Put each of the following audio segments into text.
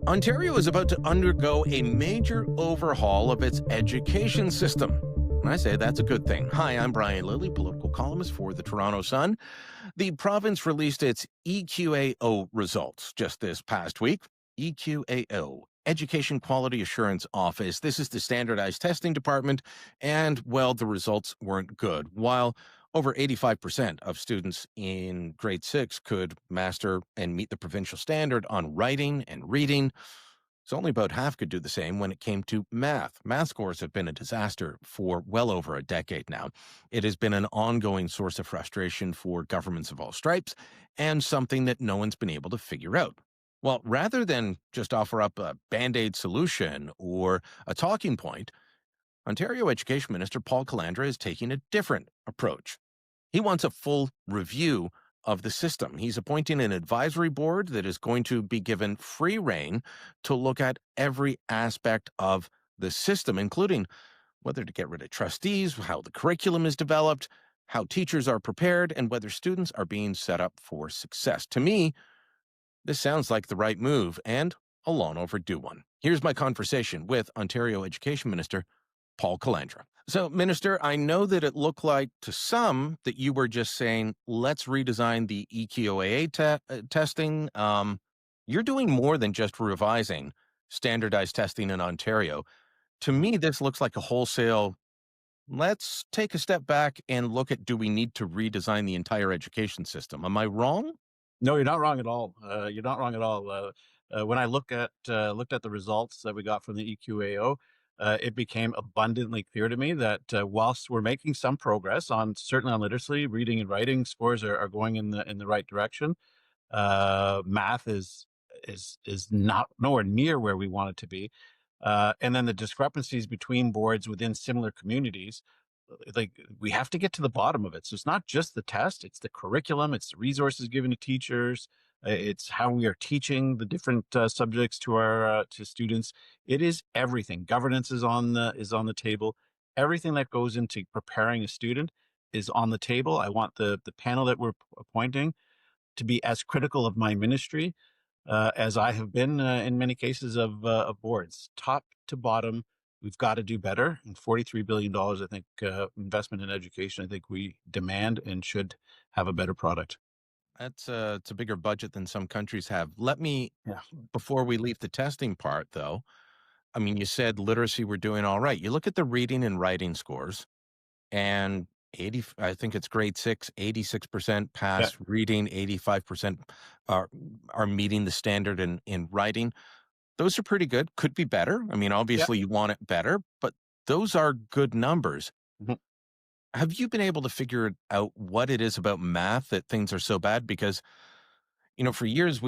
Ontario is about to undergo a major overhaul of its education system. And I say that's a good thing. Hi, I'm Brian Lilley, political columnist for the Toronto Sun. The province released its EQAO results just this past week. EQAO, Education Quality Assurance Office. This is the standardized testing department, and, well, the results weren't good. While over 85% of students in grade 6 could master and meet the provincial standard on writing and reading, so only about half could do the same when it came to math. Math scores have been a disaster for well over a decade now. It has been an ongoing source of frustration for governments of all stripes and something that no one's been able to figure out. Well, rather than just offer up a band-aid solution or a talking point, Ontario Education Minister Paul Calandra is taking a different approach. He wants a full review of the system. He's appointing an advisory board that is going to be given free rein to look at every aspect of the system, including whether to get rid of trustees, how the curriculum is developed, how teachers are prepared, and whether students are being set up for success. To me, this sounds like the right move and a long overdue one. Here's my conversation with Ontario Education Minister Paul Calandra. So, Minister, I know that it looked like to some that you were just saying, let's redesign the EQOAA testing. You're doing more than just revising standardized testing in Ontario. To me, this looks like a wholesale, let's take a step back and look at, do we need to redesign the entire education system? Am I wrong? No, you're not wrong at all. You're not wrong at all. When I looked at the results that we got from the EQAO, it became abundantly clear to me that whilst we're making some progress on certainly on literacy, reading and writing scores are going in the right direction. Math is not nowhere near where we want it to be. And then the discrepancies between boards within similar communities, like we have to get to the bottom of it. So it's not just the test, it's the curriculum, it's the resources given to teachers, it's how we are teaching the different subjects to our to students. It is everything. Governance is on the table. Everything that goes into preparing a student is on the table. I want the panel that we're appointing to be as critical of my ministry as I have been in many cases of boards, top to bottom. We've got to do better. And $43 billion, I think, investment in education, I think we demand and should have a better product. It's a bigger budget than some countries have. Let me, Yeah. before we leave the testing part, though, I mean, you said literacy, we're doing all right. You look at the reading and writing scores, and I think it's grade 6, 86% Yeah. pass reading, 85% are are meeting the standard in writing. Those are pretty good. Could be better. I mean, Yeah. obviously you want it better, but those are good numbers. Mhm. Have you been able to figure out what it is about math that things are so bad? Because, for years,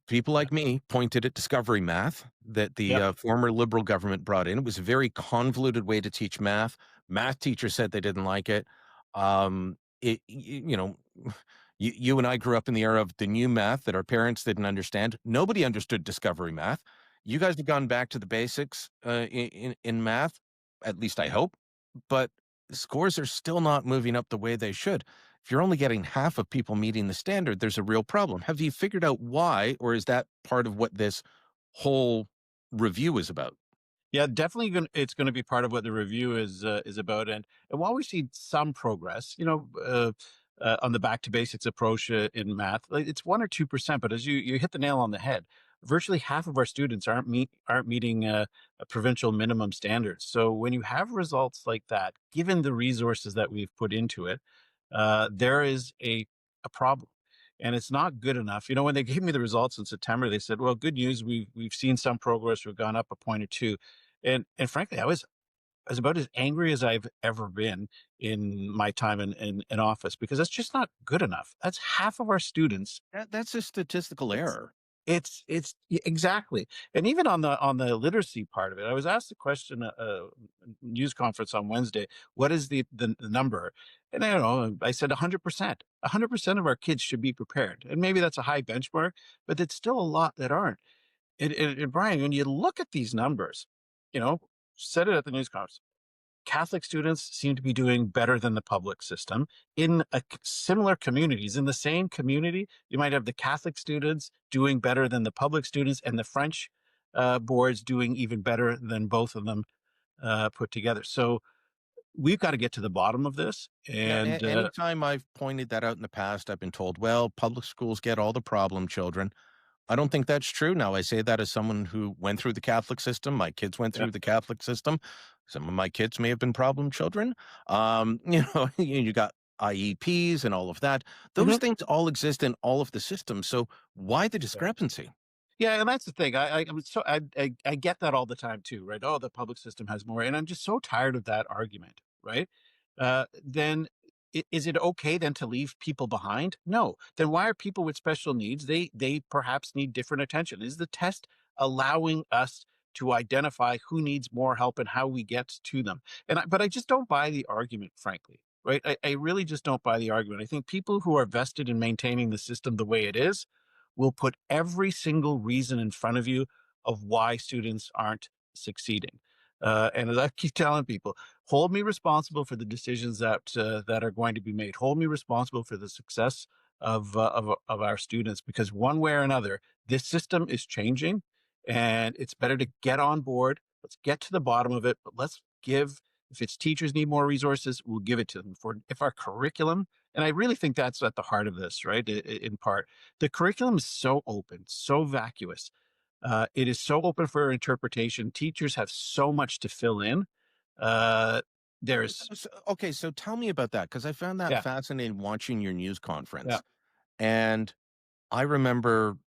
people Yeah. like me pointed at discovery math that the Yeah. former Liberal government brought in. It was a very convoluted way to teach math. Math teachers said they didn't like it. You and I grew up in the era of the new math that our parents didn't understand. Nobody understood discovery math. You guys have gone back to the basics in math, at least I hope, but scores are still not moving up the way they should. If you're only getting half of people meeting the standard, there's a real problem. Have you figured out why, or is that part of what this whole review is about? Yeah, definitely. It's going to be part of what the review is about. And while we see some progress, on the back to basics approach in math, like it's 1 or 2%. But as you hit the nail on the head, virtually half of our students aren't meeting provincial minimum standards. So when you have results like that, given the resources that we've put into it, there is a problem. And it's not good enough. When they gave me the results in September, they said, "Well, good news. We've seen some progress. We've gone up a point or two." And frankly, I was about as angry as I've ever been in my time in office, because that's just not good enough. That's half of our students. That's a statistical It's error. exactly. And even on the literacy part of it, I was asked the question, news conference on Wednesday, what is the number? And I don't know, I said 100%. 100% of our kids should be prepared. And maybe that's a high benchmark, but it's still a lot that aren't. And Brian, when you look at these numbers, you know, said it at the news conference, Catholic students seem to be doing better than the public system in similar communities. In the same community, you might have the Catholic students doing better than the public students, and the French boards doing even better than both of them put together. So we've got to get to the bottom of this. Yeah, And anytime I've pointed that out in the past, I've been told, well, public schools get all the problem children. I don't think that's true now. I say that as someone who went through the Catholic system. My kids went yeah, through the Catholic system. Some of my kids may have been problem children. You got IEPs and all of that. Those mhm. things all exist in all of the systems. So why the discrepancy? Yeah, and that's the thing. I get that all the time too, right? Oh, the public system has more, and I'm just so tired of that argument, right? Then is it okay then to leave people behind? No. Then why are people with special needs? They perhaps need different attention. Is the test allowing us to identify who needs more help and how we get to them? But I just don't buy the argument, frankly. Right? I really just don't buy the argument. I think people who are vested in maintaining the system the way it is will put every single reason in front of you of why students aren't succeeding. And as I keep telling people, hold me responsible for the decisions that are going to be made. Hold me responsible for the success of our students, because one way or another, this system is changing, and it's better to get on board. Let's get to the bottom of it. But let's give. If it's teachers need more resources, we'll give it to them. For if our curriculum, and I really think that's at the heart of this, right? In part, the curriculum is so open, so vacuous. It is so open for interpretation. Teachers have so much to fill in. Uh, there's, Okay, so tell me about that because I found that yeah, fascinating watching your news yeah, conference. And I remember,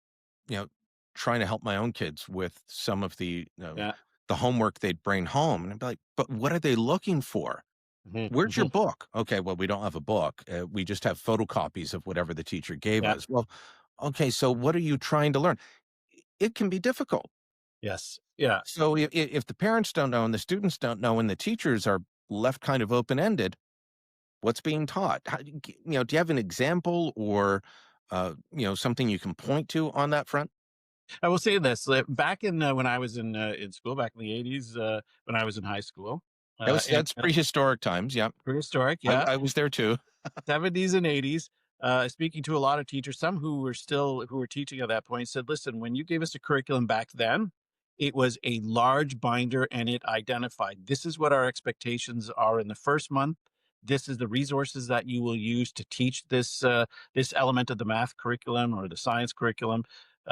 you know, trying to help my own kids with some of yeah. the homework they'd bring home, and I'd be like, "But what are they looking for? Mhm, Where's your mhm, book?" "Okay, well, we don't have a book. We just have photocopies of whatever the teacher gave yeah, us." "Well, okay, so what are you trying to learn?" It can be difficult. yes, yeah. So if the parents don't know and the students don't know and the teachers are left kind of open-ended, what's being taught? How do do you have an example or, something you can point to on that front? I will say this: back in when I was in school, back in the '80s, when I was in high school, and That's prehistoric times, yep. prehistoric, I yeah, I was there too. 70s and 80s, speaking to a lot of teachers, some who were teaching at that point, said, "Listen, when you gave us a curriculum back then, it was a large binder and it identified this is what our expectations are in the first month. This is the resources that you will use to teach this element of the math curriculum or the science curriculum.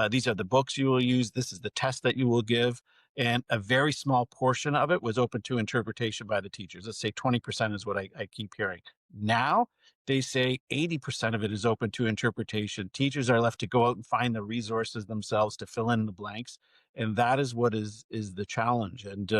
These are the books you will use. This is the test that you will give." And a very small portion of it was open to interpretation by the teachers. Let's say 20% is what I keep hearing. Now they say 80% of it is open to interpretation. Teachers are left to go out and find the resources themselves to fill in the blanks, and that is what is the challenge. And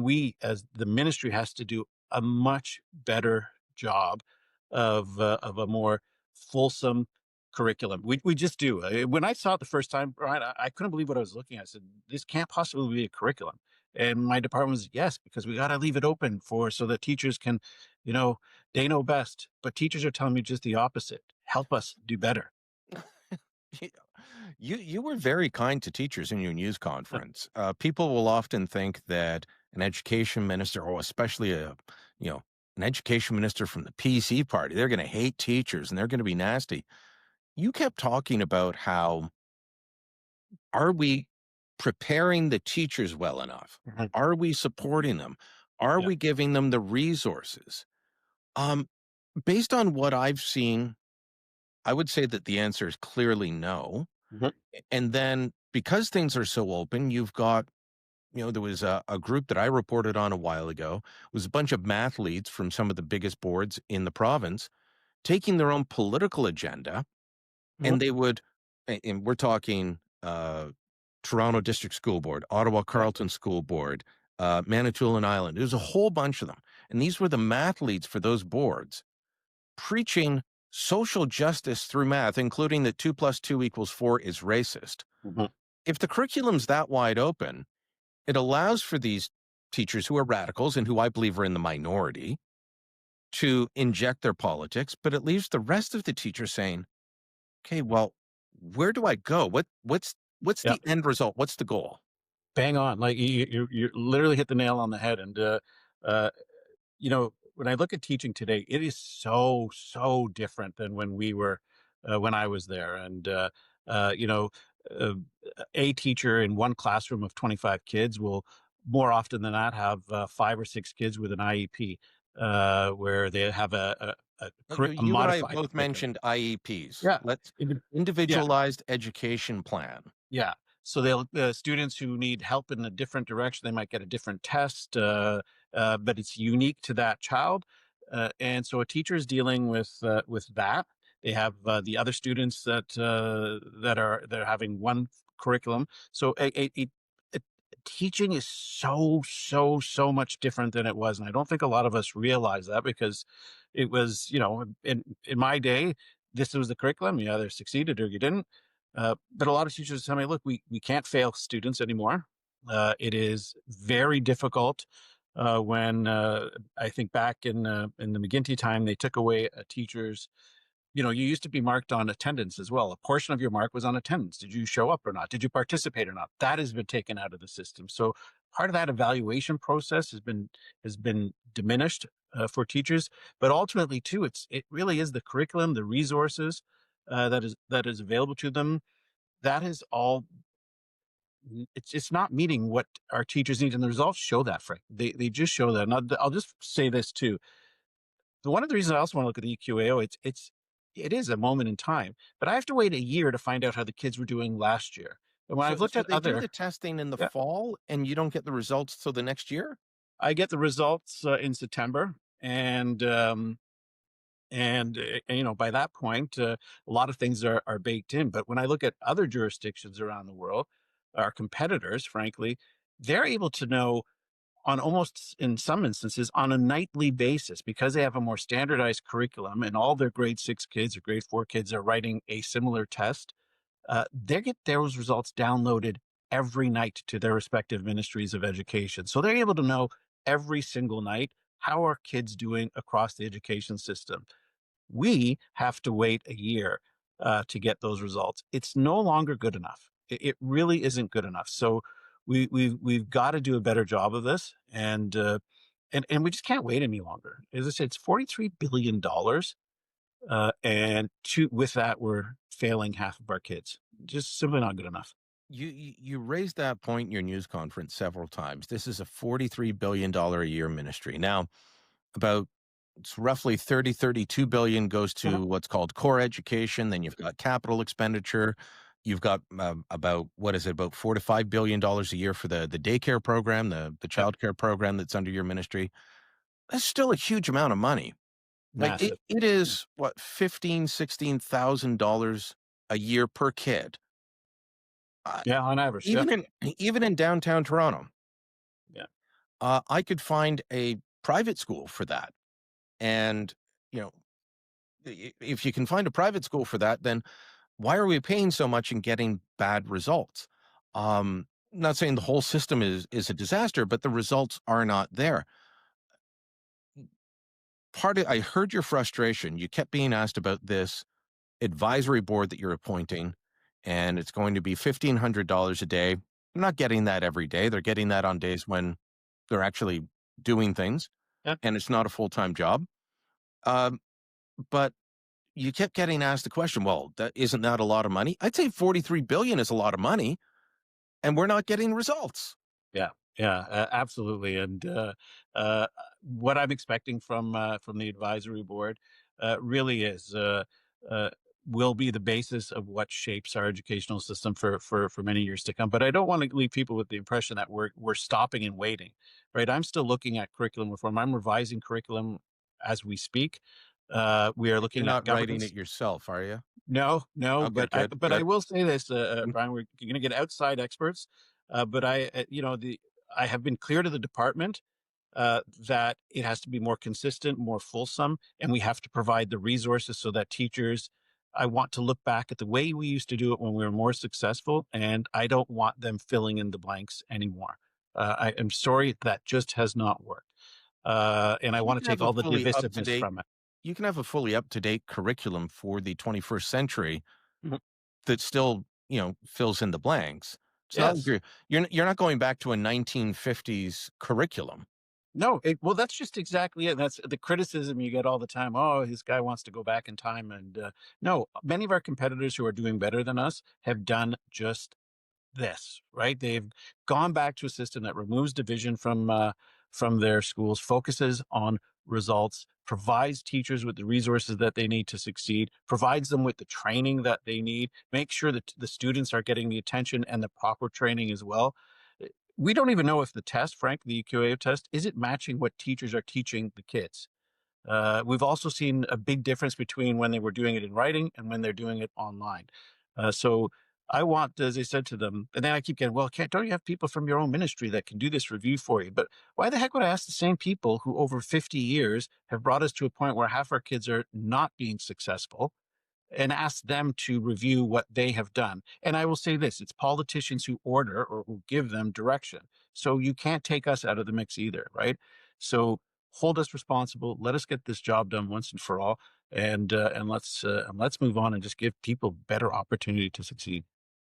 we, as the ministry, has to do a much better job of a more fulsome curriculum. We just do. When I saw it the first time, Brian, I couldn't believe what I was looking at. I said, "This can't possibly be a curriculum." And my department was, yes, because we got to leave it open for so that teachers can, you know, they know best, but teachers are telling me just the opposite. Help us do better. You you were very kind to teachers in your news conference. People will often think that an education minister, or especially you know, an education minister from the PC party, they're gonna hate teachers and they're gonna be nasty. You kept talking about how are we preparing the teachers well enough? Mhm. Are we supporting them? Are Yeah. we giving them the resources? Um, Based on what I've seen, I would say that the answer is clearly no. Mhm. And then because things are so open, you've got, there was a group that I reported on a while ago. It was a bunch of math leads from some of the biggest boards in the province taking their own political agenda, Mhm. and they would, and we're talking Toronto District School Board, Ottawa Yeah. Carleton School Board, Manitoulin Island. There's a whole bunch of them. And these were the math leads for those boards preaching social justice through math, including that 2 plus 2 equals 4 is racist. Mhm. If the curriculum's that wide open, it allows for these teachers who are radicals and who I believe are in the minority to inject their politics, but it leaves the rest of the teachers saying, "Okay, well, where do I go? What's Yeah. the end result? What's the goal?" Bang on. Like you literally hit the nail on the head. Uh, when I look at teaching today, it is so different than when I was there. And, you know, uh, a teacher in one classroom of 25 kids will more often than not have 5 or 6 kids with an IEP, where they have a You and I modified both curriculum. mentioned IEPs. Yeah. Let's Indi- yeah. individualized education plan. Yeah. So they'll students who need help in a different direction, they might get a different test, but it's unique to that child. And so a teacher is dealing with that. They have the other students that they're having one curriculum. So a teaching is so much different than it was, and I don't think a lot of us realize that because it was, in my day, this was the curriculum. You either succeeded or you didn't, but a lot of teachers tell me, look, we can't fail students anymore. It is very difficult when I think back in the McGinty time, they took away a teacher's. You used to be marked on attendance as well. A portion of your mark was on attendance. Did you show up or not? Did you participate or not? That has been taken out of the system. So part of that evaluation process has been diminished for teachers. But ultimately, too, it really is the curriculum, the resources that is available to them, that is all. It's not meeting what our teachers need, and the results show that, Frank. They just show that. And I'll just say this too. One of the reasons I also want to look at the EQAO, it is a moment in time, but I have to wait a year to find out how the kids were doing last year. And when I've looked So at they do other, the testing in the yeah, fall, and you don't get the results till the next year? I get the results in September, and by that point, a lot of things are baked in. But when I look at other jurisdictions around the world, our competitors, frankly, they're able to know on almost in some instances on a nightly basis because they have a more standardized curriculum and all their grade 6 kids or grade 4 kids are writing a similar test. They get those results downloaded every night to their respective ministries of education, so they're able to know every single night how are kids doing across the education system. We have to wait a year to get those results. It's no longer good enough. It really isn't good enough. So we've got to do a better job of this, and we just can't wait any longer. As I said, it's $43 billion, and with that, we're failing half of our kids. Just simply not good enough. You raised that point in your news conference several times. This is a $43 billion a year ministry. Now, about it's roughly 32 billion goes Mhm. to what's called core education. Then you've got capital expenditure. You've got about what is it, about $4 to $5 billion a year for the daycare program, the Yep, child care program that's under your ministry. That's still a huge amount of money. Like massive. it Mm. is what, 16 dollars a year per kid. Uh, Yeah, on average. Yeah, even in downtown Toronto, yeah, I could find a private school for that. And you know, if you can find a private school for that, then why are we paying so much and getting bad results? Not saying the whole system is a disaster, but the results are not there. I heard your frustration. You kept being asked about this advisory board that you're appointing, and it's going to be $1,500 a day. They're not getting that every day. They're getting that on days when they're actually doing things, yeah, and it's not a full-time job. Um, but you kept getting asked the question, well, isn't that a lot of money? I'd say 43 billion is a lot of money, and we're not getting results. yeah, yeah. Absolutely. And uh, what I'm expecting from the advisory board really is uh, will be the basis of what shapes our educational system for many years to come. But I don't want to leave people with the impression that we're stopping and waiting. Right? I'm still looking at curriculum reform. I'm revising curriculum as we speak. We are You're looking at not writing it governance. yourself, are you? No, no, Okay, good, but I good. will say this, Mm. Brian, we're going to get outside experts, but I have been clear to the department that it has to be more consistent, more fulsome, and we have to provide the resources so that teachers. I want to look back at the way we used to do it when we were more successful, and I don't want them filling in the blanks anymore. I am sorry that just has not worked, and I You want to can take have a all the fully up to divisiveness date from it. you can have a fully up to date curriculum for the 21st century Mhm. that still, fills in the blanks. It's not like Yes. you're not going back to a 1950s curriculum. No, well, that's just exactly it. That's the criticism you get all the time. Oh, this guy wants to go back in time. And no, many of our competitors who are doing better than us have done just this, right? They've gone back to a system that removes division from their schools, focuses on results, provides teachers with the resources that they need to succeed, provides them with the training that they need, make sure that the students are getting the attention and the proper training as well. We don't even know if the test, Frank, the EQA test, is it matching what teachers are teaching the kids. We've also seen a big difference between when they were doing it in writing and when they're doing it online. So I want, as I said to them, and then I keep getting, well, don't you have people from your own ministry that can do this review for you? But why the heck would I ask the same people who over 50 years have brought us to a point where half our kids are not being successful and ask them to review what they have done? And I will say this, it's politicians who order or who give them direction. So you can't take us out of the mix either, right? So hold us responsible. Let us get this job done once and for all, and let's move on and just give people better opportunity to succeed.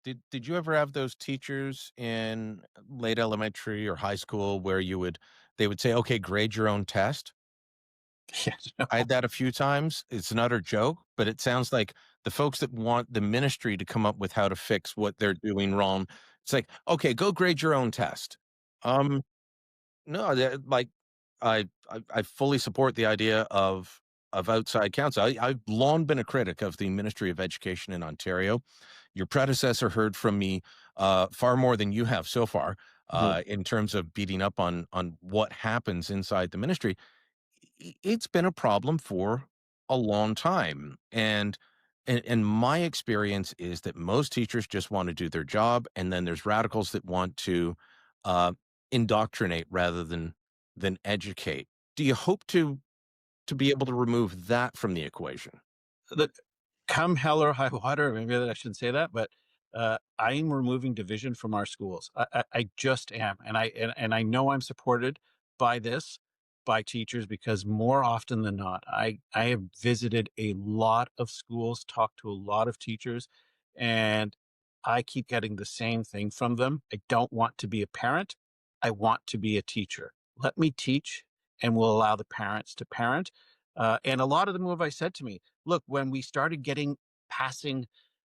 Did you ever have those teachers in late elementary or high school where they would say, "Okay, grade your own test"? Yes, I no. had that a few times. It's an utter joke, but it sounds like the folks that want the ministry to come up with how to fix what they're doing wrong, it's like, "Okay, go grade your own test." Um, no, I fully support the idea of outside counsel. I've long been a critic of the Ministry of Education in Ontario. Your predecessor heard from me, far more than you have so far, Mhm. in terms of beating up on what happens inside the ministry. It's been a problem for a long time, and my experience is that most teachers just want to do their job, and then there's radicals that want to uh, indoctrinate rather than educate. Do you hope to be able to remove that from the equation? The come hell or high water, maybe that I shouldn't say that, but I'm removing division from our schools. I just am, and I know I'm supported by this, by teachers, because more often than not, I have visited a lot of schools, talked to a lot of teachers, and I keep getting the same thing from them. I don't want to be a parent. I want to be a teacher. Let me teach, and we'll allow the parents to parent. And a lot of them have said to me, look, when we started passing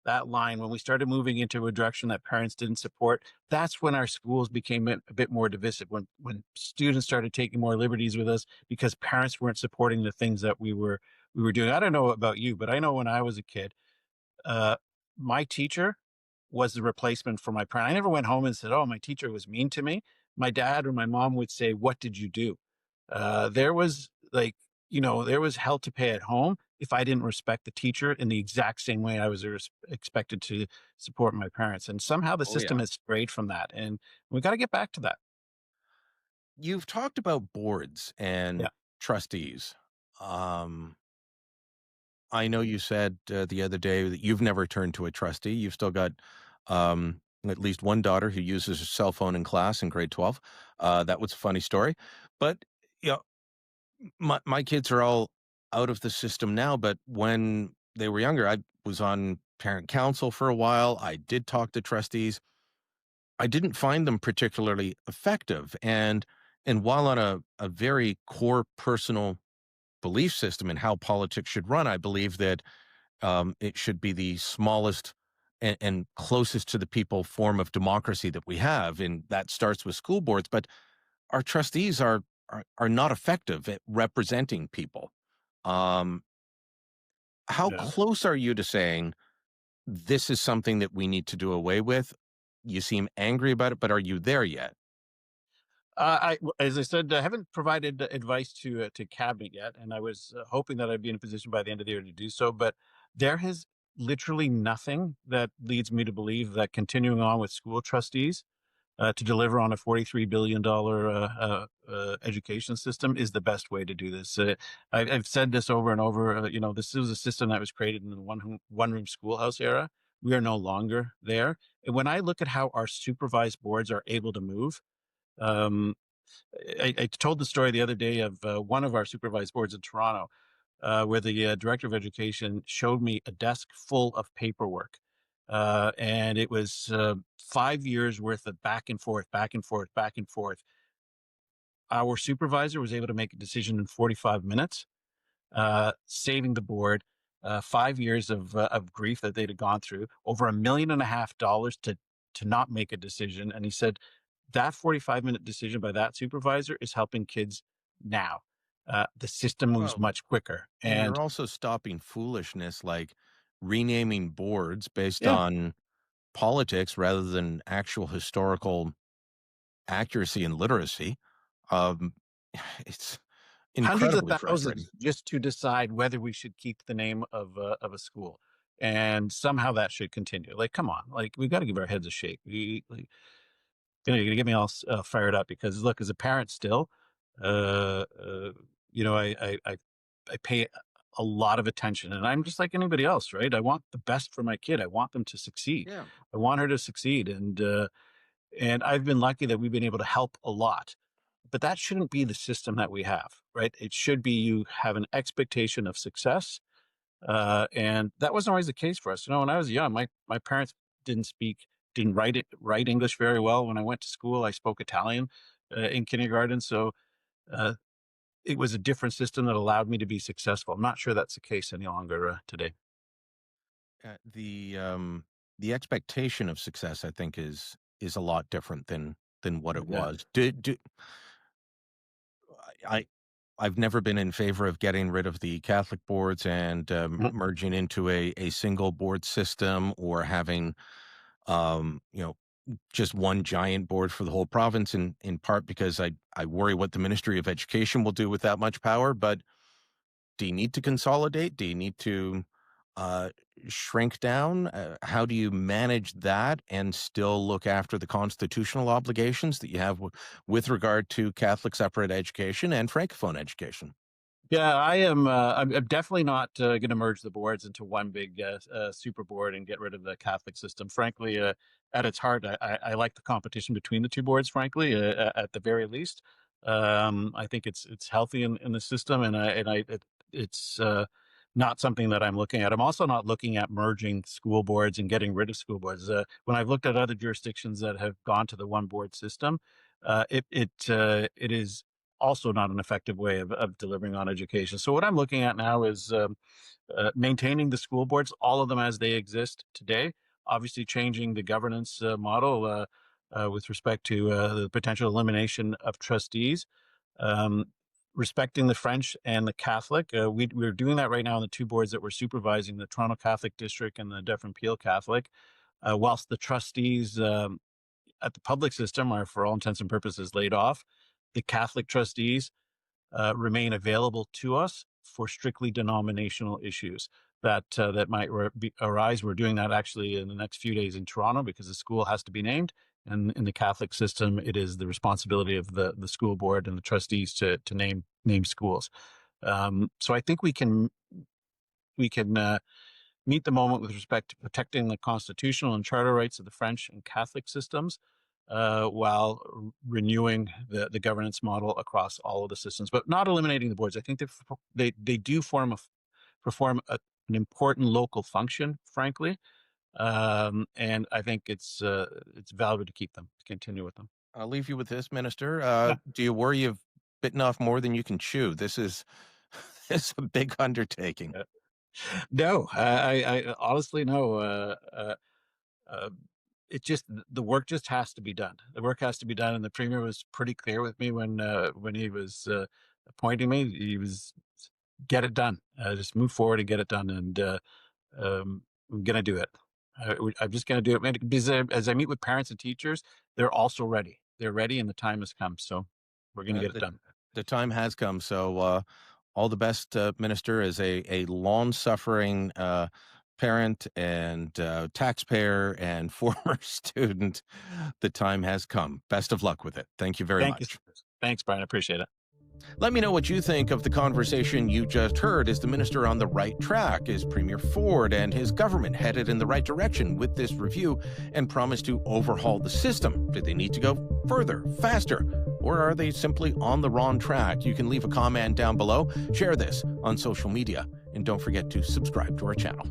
that line, when we started moving into a direction that parents didn't support, that's when our schools became a bit more divisive. When students started taking more liberties with us because parents weren't supporting the things that we were doing. I don't know about you, but I know when I was a kid, uh, my teacher was the replacement for my parent. I never went home and said, "Oh, my teacher was mean to me." My dad or my mom would say, "What did you do?" There was like, there was hell to pay at home if I didn't respect the teacher in the exact same way I was expected to support my parents. And somehow the Oh, yeah. system has strayed from that, and we got to get back to that. You've talked about boards Yeah. and trustees. Um, I know you said, the other day that you've never turned to a trustee. You've still got, at least one daughter who uses a cell phone in class in grade 12. That was a funny story. But, you know, my kids are all out of the system now, but when they were younger, I was on parent council for a while. I did talk to trustees. I didn't find them particularly effective, and while on a very core personal belief system in how politics should run, I believe that it should be the smallest and closest to the people form of democracy that we have, and that starts with school boards. But our trustees are not effective at representing people. Um, how Yeah. close are you to saying this is something that we need to do away with? You seem angry about it, but are you there yet? As I said, I haven't provided advice to cabinet yet, and I was hoping that I'd be in a position by the end of the year to do so. But there has literally nothing that leads me to believe that continuing on with school trustees to deliver on a $43 billion education system is the best way to do this. I've said this over and over. This is a system that was created in the one room schoolhouse era. We are no longer there. And when I look at how our supervised boards are able to move, um, I told the story the other day of one of our supervised boards in Toronto, where the director of education showed me a desk full of paperwork. And it was 5 years worth of back and forth, back and forth, back and forth. our supervisor was able to make a decision in 45 minutes, saving the board 5 years of grief that they'd gone through, over $1.5 million to not make a decision. And he said that 45-minute decision by that supervisor is helping kids now. The system moves Well, much quicker. and And you're also stopping foolishness like renaming boards based yeah, on politics rather than actual historical accuracy and literacy. Um, it's hundreds of incredibly frustrating. thousands just to decide whether we should keep the name of a school. And somehow that should continue. Like, come on, like we got to give our heads a shake. You're gonna get me all fired up because look, as a parent still, uh, uh, I pay a lot of attention, and I'm just like anybody else, right? I want the best for my kid. I want them to succeed. Yeah. I want her to succeed, and I've been lucky that we've been able to help a lot. But that shouldn't be the system that we have, right? It should be you have an expectation of success, and that wasn't always the case for us. When I was young, my parents didn't write English very well. When I went to school, I spoke Italian in kindergarten, so uh, it was a different system that allowed me to be successful. I'm not sure that's the case any longer today. Uh, the um, the expectation of success, I think, is a lot different than what it Yeah. was. I I've never been in favor of getting rid of the Catholic boards and Mhm. merging into a single board system or having um, you know just one giant board for the whole province. In part because I worry what the Ministry of Education will do with that much power. But do you need to consolidate? Do you need to uh, shrink down? How do you manage that and still look after the constitutional obligations that you have with regard to Catholic separate education and Francophone education? Yeah, I am. I'm definitely not going to merge the boards into one big super board and get rid of the Catholic system. Frankly, at its heart, I like the competition between the two boards. Frankly, at the very least, I think it's healthy in the system, it's not something that I'm looking at. I'm also not looking at merging school boards and getting rid of school boards. When I've looked at other jurisdictions that have gone to the one board system, it is also not an effective way of delivering on education. So what I'm looking at now is maintaining the school boards, all of them as they exist today. Obviously, changing the governance model with respect to the potential elimination of trustees. Um, Respecting the French and the Catholic. We're doing that right now on the two boards that we're supervising, the Toronto Catholic District and the Dufferin Peel Catholic. Whilst the trustees at the public system are, for all intents and purposes, laid off, the Catholic trustees remain available to us for strictly denominational issues that might arise. We're doing that actually in the next few days in Toronto because the school has to be named, and in the Catholic system, it is the responsibility of the school board and the trustees to name schools. So I think we can meet the moment with respect to protecting the constitutional and charter rights of the French and Catholic systems, while renewing the governance model across all of the systems, but not eliminating the boards. I think they do perform an important local function, frankly, and I think it's valuable to keep them, to continue with them. I'll leave you with this, Minister. Yeah. Do you worry you've bitten off more than you can chew? This is this is a big undertaking. No, I honestly no. Uh, it just the work just has to be done. The work has to be done, and the premier was pretty clear with me when he was appointing me. He was get it done. Just move forward and get it done, and I'm gonna do it. I'm just gonna do it, man. Because as I meet with parents and teachers, they're also ready. They're ready, and the time has come. So we're gonna Uh, get it the done. the time has come. So all the best, Minister, as a long suffering parent and taxpayer and former student. The time has come. Best of luck with it. Thank you very Thank you. much. Thanks, Brian. I appreciate it. Let me know what you think of the conversation you just heard. Is the minister on the right track? Is Premier Ford and his government headed in the right direction with this review and promise to overhaul the system? Do they need to go further, faster, or are they simply on the wrong track? You can leave a comment down below, share this on social media, and don't forget to subscribe to our channel.